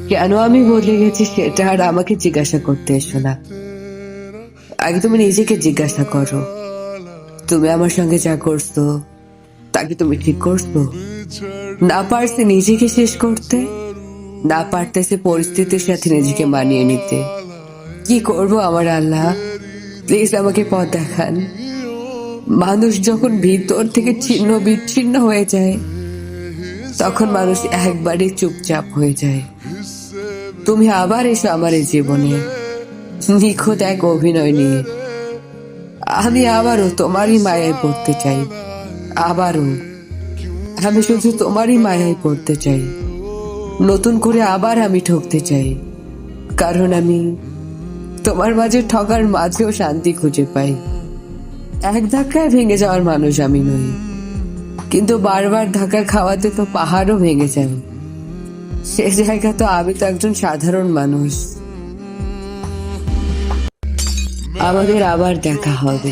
কেন আমি বদলে গেছি সেটা আর আমাকে জিজ্ঞাসা করতে এসো না। আগে তুমি নিজেকে জিজ্ঞাসা করো, তুমি আমার সঙ্গে যা করছো তা কি তুমি ঠিক করছো? না পারছে নিজেকে শেষ করতে, না পারতেছে পরিস্থিতির সাথে নিজেকে মানিয়ে নিতে। কি করব আমার আল্লাহ, প্লিজ আমাকে পথ দেখান। মানুষ যখন ভিতর থেকে ছিন্ন বিচ্ছিন্ন হয়ে যায় তখন মানুষ একবারে চুপচাপ হয়ে যায়। তুমি আবার এসো আমার এই জীবনে নিখুঁত এক অভিনয় নিয়ে। আমি আবারও তোমারই মায়ায় পড়তে চাই, আবারও। আমি শুধু তোমারই মায়ায় পড়তে চাই, নতুন করে আবার আমি ঠকতে চাই। কারণ আমি তোমার মাঝে ঠকার মাঝেও শান্তি খুঁজে পাই। এক ধাক্কায় ভেঙে যাওয়ার মানুষ আমি নই, কিন্তু বারবার ধাক্কা খাওয়াতে তো পাহাড়ও ভেঙে যায়। সে জায়গা তো আমি তো একজন সাধারণ মানুষ। আমাদের আবার দেখা হবে,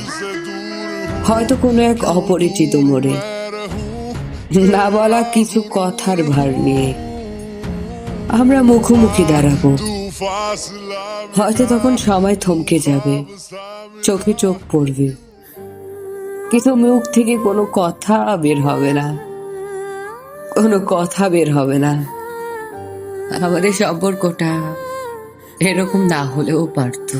হয়তো কোনো এক অপরিচিত মোড়ে, না বলা কিছু কথার ভার নিয়ে আমরা মুখোমুখি দাঁড়াবো। হয়তো তখন সময় থমকে যাবে, চোখে চোখ পড়বে, কিন্তু মুখ থেকে কোনো কথা বের হবে না, কোনো কথা বের হবে না। আমাদের সম্পর্কটা এরকম না হলেও পারতো।